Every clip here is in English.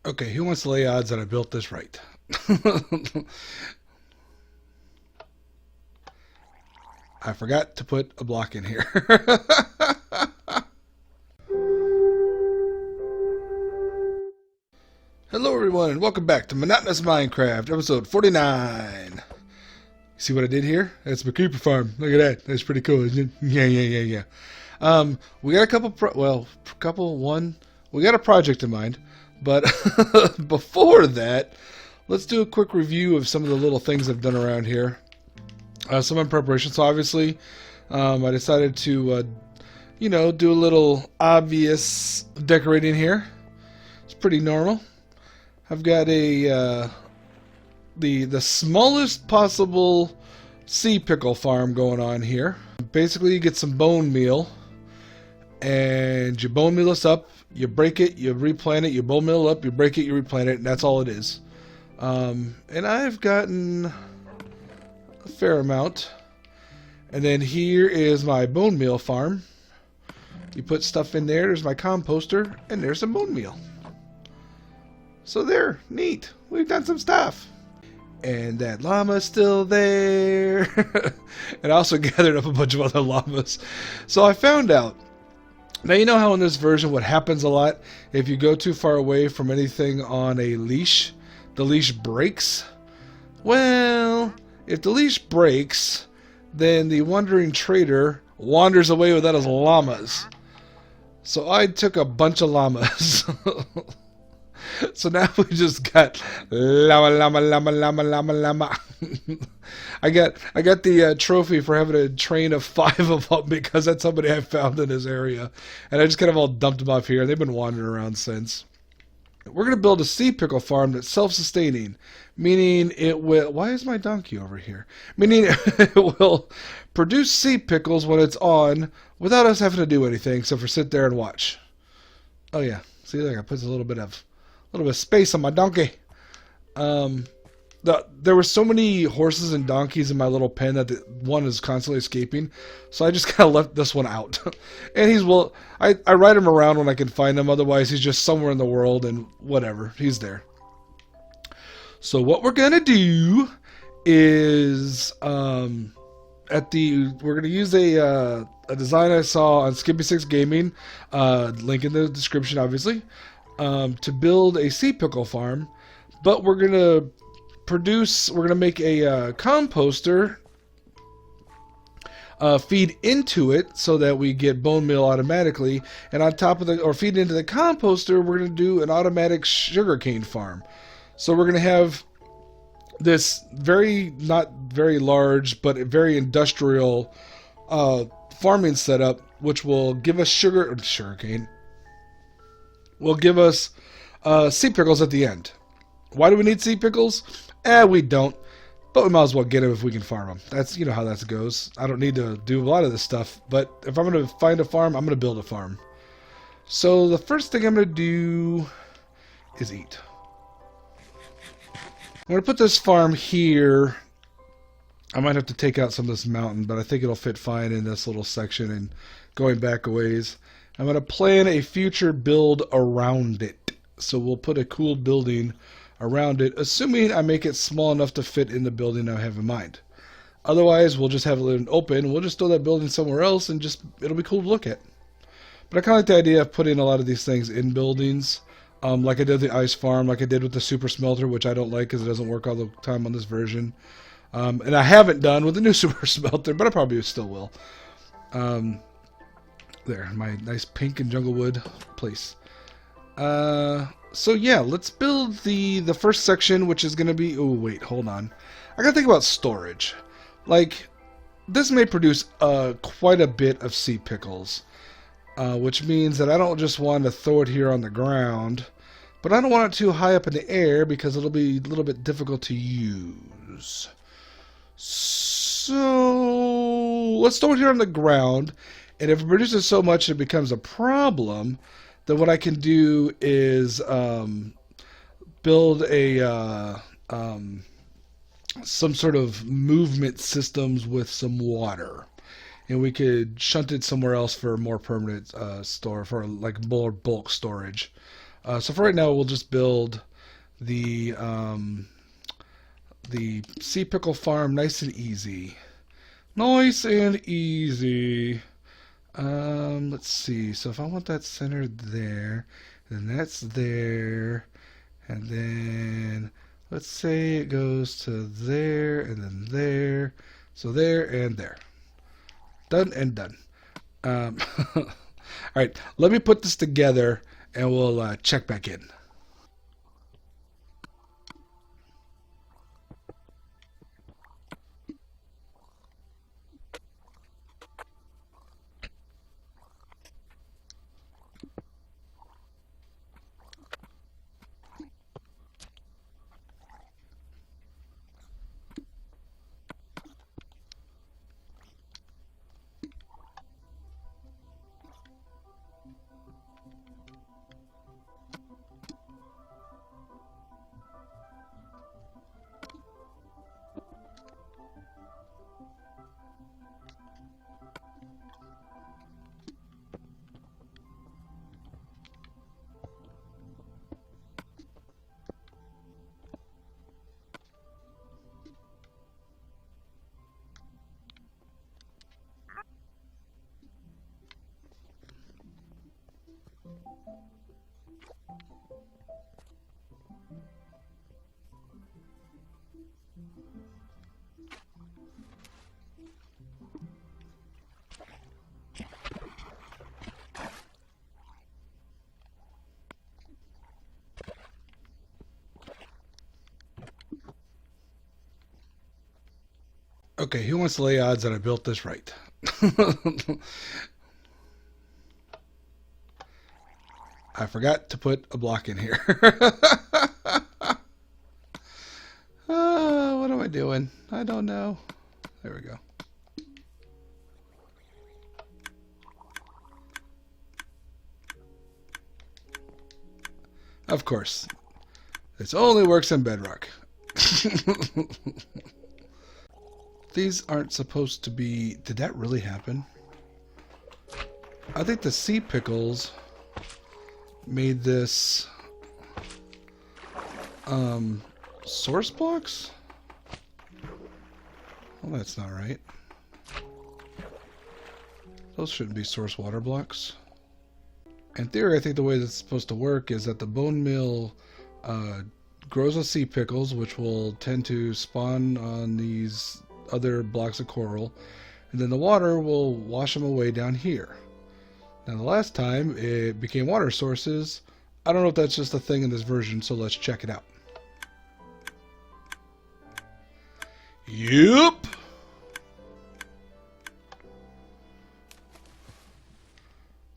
Okay, who wants to lay odds that I built this right? I forgot to put a block in here. Hello everyone and welcome back to Monotonous Minecraft, episode 49. See what I did here? That's my creeper farm. Look at that. That's pretty cool, isn't it? Yeah. We got a couple we got a project in mind, but before that, let's do a quick review of some of the little things I've done around here. Some in preparation. So obviously, I decided to, do a little obvious decorating here. It's pretty normal. I've got a the smallest possible sea pickle farm going on here. Basically, you get some bone meal, and you bone meal this up. You break it, you replant it. You bone meal up, you break it, you replant it, and that's all it is. And I've gotten a fair amount. And then here is my bone meal farm. You put stuff in there. There's my composter, and there's some bone meal. So there, neat. We've done some stuff. And that llama's still there. And I also gathered up a bunch of other llamas. So I found out. Now you know how in this version what happens a lot, if you go too far away from anything on a leash, the leash breaks? Well, if the leash breaks, then the wandering trader wanders away without his llamas. So I took a bunch of llamas. So now we just got llama. I got the trophy for having a train of 5 of them because that's somebody I found in this area, and I just kind of all dumped them off here. They've been wandering around since. We're gonna build a sea pickle farm that's self-sustaining, meaning it will. Why is my donkey over here? Meaning it will produce sea pickles when it's on without us having to do anything except for sit there and watch. Oh yeah, see, like I put a little bit of space on my donkey. There were so many horses and donkeys in my little pen that one is constantly escaping, so I just kind of left this one out. And I ride him around when I can find him, otherwise he's just somewhere in the world and whatever, he's there. So what we're gonna do is we're gonna use a design I saw on Skippy6 Gaming, link in the description obviously, to build a sea pickle farm, but we're gonna make a composter, feed into it so that we get bone meal automatically, and on top of feed into the composter, we're gonna do an automatic sugarcane farm. So we're gonna have this not very large but very industrial farming setup, which will give us sugarcane. Will give us sea pickles at the end. Why do we need sea pickles? We don't. But we might as well get them if we can farm them. That's, how that goes. I don't need to do a lot of this stuff. But if I'm going to find a farm, I'm going to build a farm. So the first thing I'm going to do is eat. I'm going to put this farm here. I might have to take out some of this mountain, but I think it'll fit fine in this little section and going back a ways. I'm going to plan a future build around it. So we'll put a cool building around it, assuming I make it small enough to fit in the building I have in mind. Otherwise, we'll just have it open. We'll just throw that building somewhere else and it'll be cool to look at. But I kind of like the idea of putting a lot of these things in buildings, like I did the ice farm, like I did with the super smelter, which I don't like because it doesn't work all the time on this version. And I haven't done with the new super smelter, but I probably still will. There, my nice pink and junglewood place. So yeah, let's build the first section, which is going to be... Oh, wait, hold on. I got to think about storage. Like, this may produce quite a bit of sea pickles, which means that I don't just want to throw it here on the ground, but I don't want it too high up in the air because it'll be a little bit difficult to use. So let's throw it here on the ground, and if it produces so much it becomes a problem, then what I can do is build some sort of movement systems with some water, and we could shunt it somewhere else for more permanent store, for like more bulk storage. So for right now, we'll just build the sea pickle farm nice and easy. Nice and easy. Let's see. So if I want that centered there, then that's there, and then let's say it goes to there, and then there. So there and there. Done and done. All right, let me put this together, and we'll check back in. Okay, who wants to lay odds that I built this right? I forgot to put a block in here. What am I doing? I don't know. There we go. Of course. This only works in Bedrock. These aren't supposed to be... Did that really happen? I think the sea pickles made this source blocks? Well, that's not right. Those shouldn't be source water blocks. In theory, I think the way that's supposed to work is that the bone meal grows with sea pickles, which will tend to spawn on these other blocks of coral, and then the water will wash them away down here. Now, the last time it became water sources. I don't know if that's just a thing in this version, so let's check it out. Yup.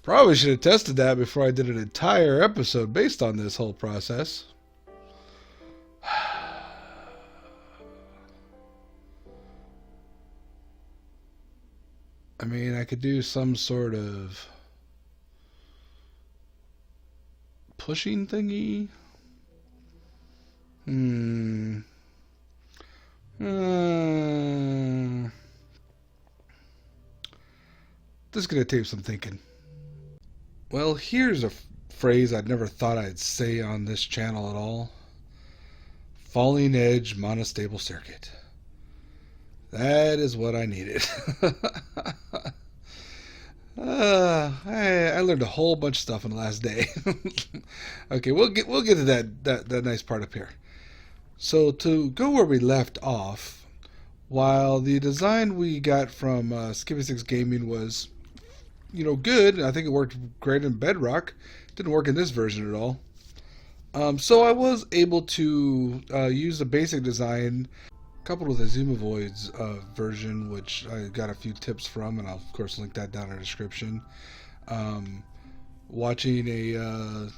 Probably should have tested that before I did an entire episode based on this whole process. I mean, I could do some sort of pushing thingy. This is going to take some thinking. Well, here's a phrase I'd never thought I'd say on this channel at all. Falling edge monostable circuit. That is what I needed. I learned a whole bunch of stuff in the last day. Okay, we'll get to that nice part up here. So to go where we left off, while the design we got from Skippy6 Gaming was, good. I think it worked great in Bedrock. Didn't work in this version at all. So I was able to use the basic design coupled with a Zoomovoids version, which I got a few tips from, and I'll of course link that down in the description. Watching a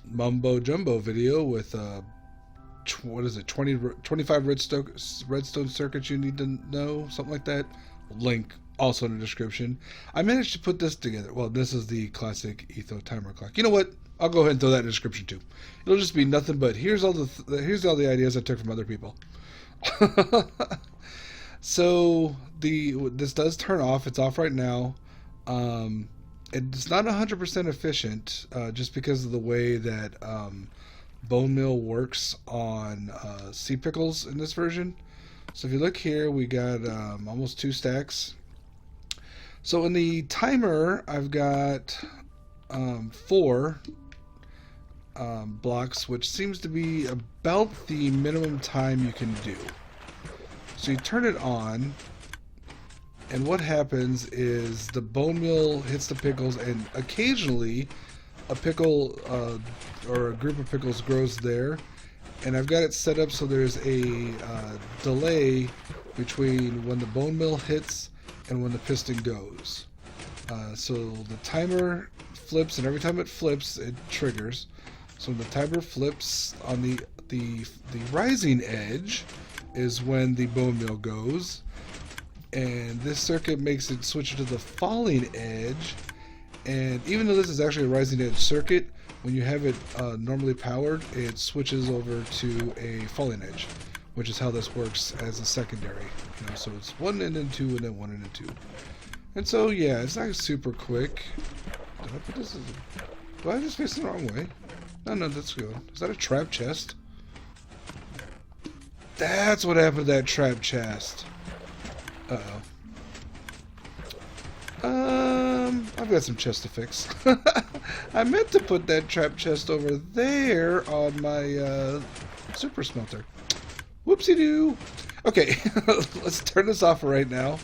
mumbo jumbo video with 25 redstone circuits you need to know, something like that. Link also in the description. I managed to put this together. Well, this is the classic Etho timer clock. You know what? I'll go ahead and throw that in the description too. It'll just be nothing but here's all the ideas I took from other people. So this does turn off. It's off right now. It's not 100% efficient just because of the way that bone meal works on sea pickles in this version. So if you look here, we got almost 2 stacks. So in the timer, I've got 4 blocks, which seems to be about the minimum time you can do. So you turn it on, and what happens is the bone meal hits the pickles, and occasionally a pickle or a group of pickles grows there. And I've got it set up so there's a delay between when the bone meal hits and when the piston goes. So the timer flips, and every time it flips, it triggers. So when the timer flips on the rising edge is when the bone meal goes, and this circuit makes it switch to the falling edge. And even though this is actually a rising edge circuit, when you have it normally powered, it switches over to a falling edge, which is how this works as a secondary. You know, so it's 1 and then 2 and then 1 and then 2. And so yeah, it's not super quick. Did I put this? Do I have this facing the wrong way? No, that's good. Is that a trap chest? That's what happened to that trap chest. Uh-oh. I've got some chests to fix. I meant to put that trap chest over there on my super smelter. Whoopsie-doo. Okay, let's turn this off right now.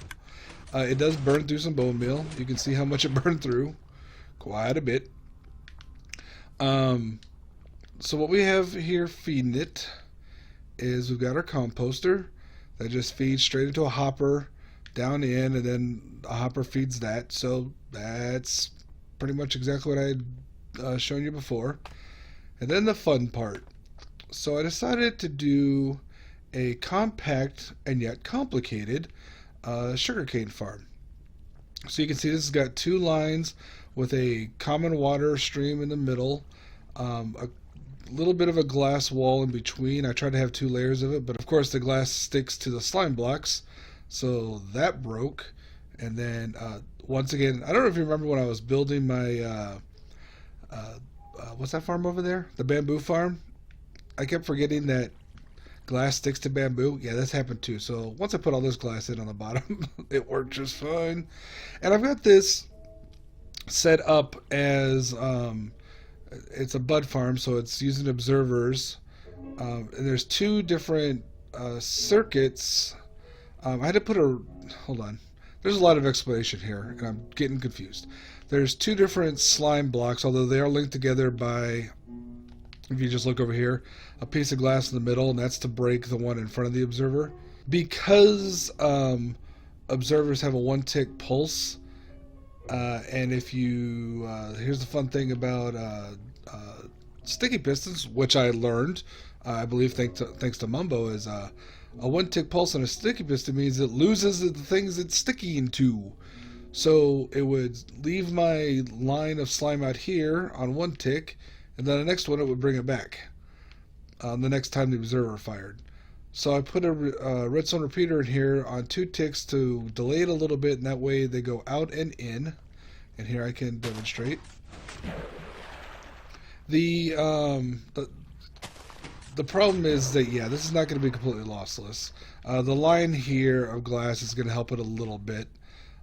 It does burn through some bone meal. You can see how much it burned through. Quite a bit. So what we have here feeding it is we've got our composter that just feeds straight into a hopper down in, and then a hopper feeds that. So that's pretty much exactly what I had shown you before. And then the fun part. So I decided to do a compact and yet complicated sugarcane farm. So you can see this has got 2 lines with a common water stream in the middle, a little bit of a glass wall in between. I tried to have 2 layers of it, but of course the glass sticks to the slime blocks, so that broke. And then once again, I don't know if you remember when I was building my what's that farm over there? The bamboo farm. I kept forgetting that glass sticks to bamboo. Yeah, that's happened too. So once I put all this glass in on the bottom, it worked just fine. And I've got this set up as it's a bud farm, so it's using observers. And there's 2 different circuits. I had to put a... Hold on. There's a lot of explanation here, and I'm getting confused. There's 2 different slime blocks, although they are linked together by, if you just look over here, a piece of glass in the middle, and that's to break the one in front of the observer. Because observers have a 1-tick pulse, and if you... here's the fun thing about sticky pistons, which I learned, I believe thanks to Mumbo, is a 1-tick pulse on a sticky piston means it loses the things it's sticking to. So it would leave my line of slime out here on 1 tick, and then the next one it would bring it back the next time the observer fired. So I put a redstone repeater in here on 2 ticks to delay it a little bit, and that way they go out and in. And here I can demonstrate. The problem is that, yeah, this is not going to be completely lossless. The line here of glass is going to help it a little bit.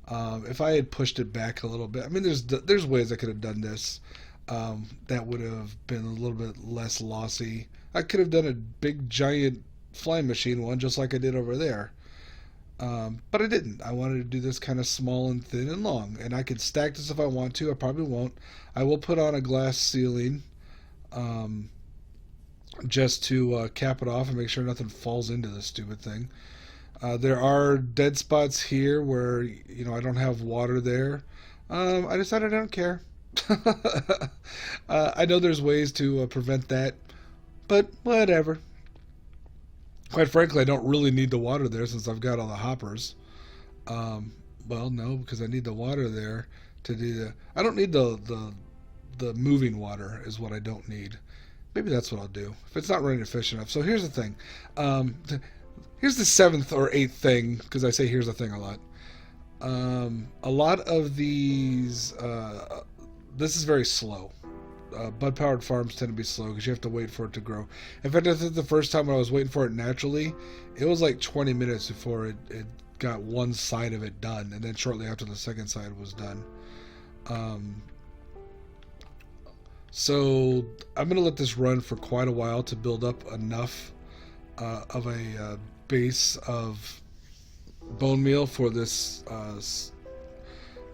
If I had pushed it back a little bit, I mean, there's ways I could have done this that would have been a little bit less lossy. I could have done a big giant flying machine one just like I did over there. But I didn't. I wanted to do this kind of small and thin and long. And I could stack this if I want to. I probably won't. I will put on a glass ceiling just to cap it off and make sure nothing falls into this stupid thing. There are dead spots here where, you know, I don't have water there. I decided I don't care. I know there's ways to prevent that, but whatever. Quite frankly, I don't really need the water there since I've got all the hoppers. Well, no, because I need the water there to do the... I don't need the moving water is what I don't need. Maybe that's what I'll do if it's not running efficient enough. So here's the thing. Here's the 7th or 8th thing, because I say here's the thing a lot. A lot of these, this is very slow. Bud-powered farms tend to be slow because you have to wait for it to grow. In fact, I think the first time when I was waiting for it naturally, it was like 20 minutes before it got one side of it done, and then shortly after the second side was done. So I'm going to let this run for quite a while to build up enough of a base of bone meal for this, what's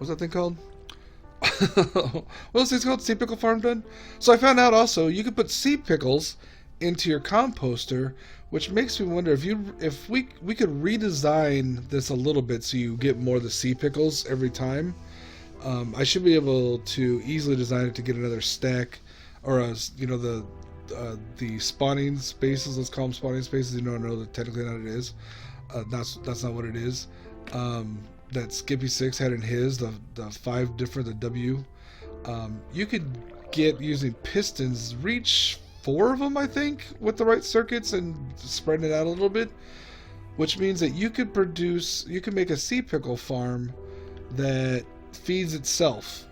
that thing called? What's this called? Sea pickle farm done? So I found out also you could put sea pickles into your composter, which makes me wonder if we could redesign this a little bit so you get more of the sea pickles every time. I should be able to easily design it to get another stack, or the spawning spaces. Let's call them spawning spaces. You don't know that technically not it is. That's not what it is. That Skippy6 had in his, the 5 different, the W. You could get, using pistons, reach 4 of them, I think, with the right circuits and spreading it out a little bit, which means that you could make a sea pickle farm that feeds itself.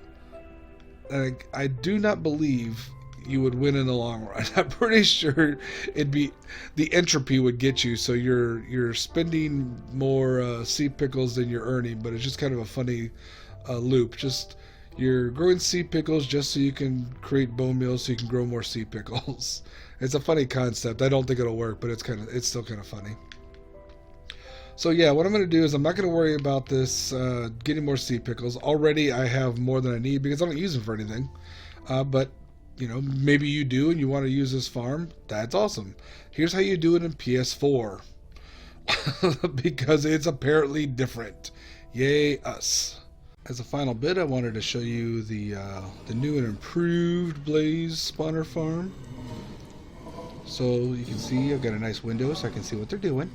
And I do not believe you would win in the long run. I'm pretty sure the entropy would get you, so you're spending more sea pickles than you're earning, but it's just kind of a funny loop. Just you're growing sea pickles just so you can create bone meal so you can grow more sea pickles. It's a funny concept. I don't think it'll work, but it's still kind of funny. So yeah, what I'm going to do is I'm not going to worry about this getting more sea pickles. Already I have more than I need because I don't use them for anything. But you know, maybe you do and you want to use this farm. That's awesome. Here's how you do it in PS4. Because it's apparently different. Yay us. As a final bit, I wanted to show you the new and improved Blaze spawner farm. So you can see I've got a nice window so I can see what they're doing.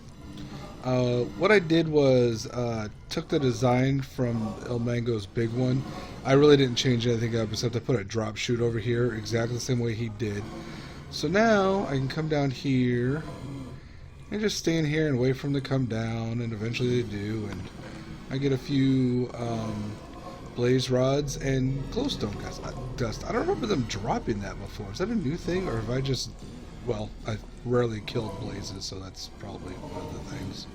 What I did was took the design from El Mango's big one. I really didn't change anything up except I put a drop chute over here exactly the same way he did. So now I can come down here and just stand here and wait for them to come down, and eventually they do, and I get a few blaze rods and glowstone dust. I don't remember them dropping that before. Is that a new thing, or have I just... Well, I've rarely killed blazes, so that's probably one of the things.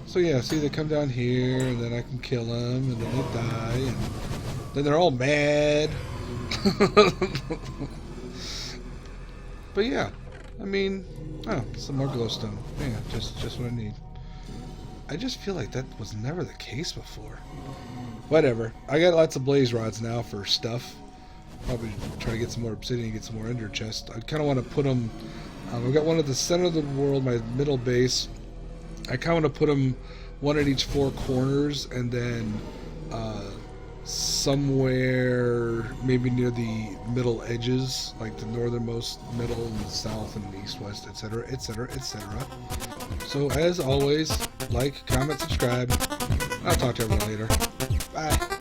So yeah, see, they come down here, and then I can kill them, and then they die, and then they're all mad. But yeah, I mean, oh, some more glowstone. Yeah, just what I need. I just feel like that was never the case before. Whatever. I got lots of blaze rods now for stuff. Probably try to get some more obsidian, get some more ender chest. I kind of want to put them... I've got one at the center of the world, my middle base. I kind of want to put them one at each 4 corners, and then somewhere maybe near the middle edges, like the northernmost middle and the south and east, west, etc., etc., etc. So as always, like, comment, subscribe. I'll talk to everyone later. Bye.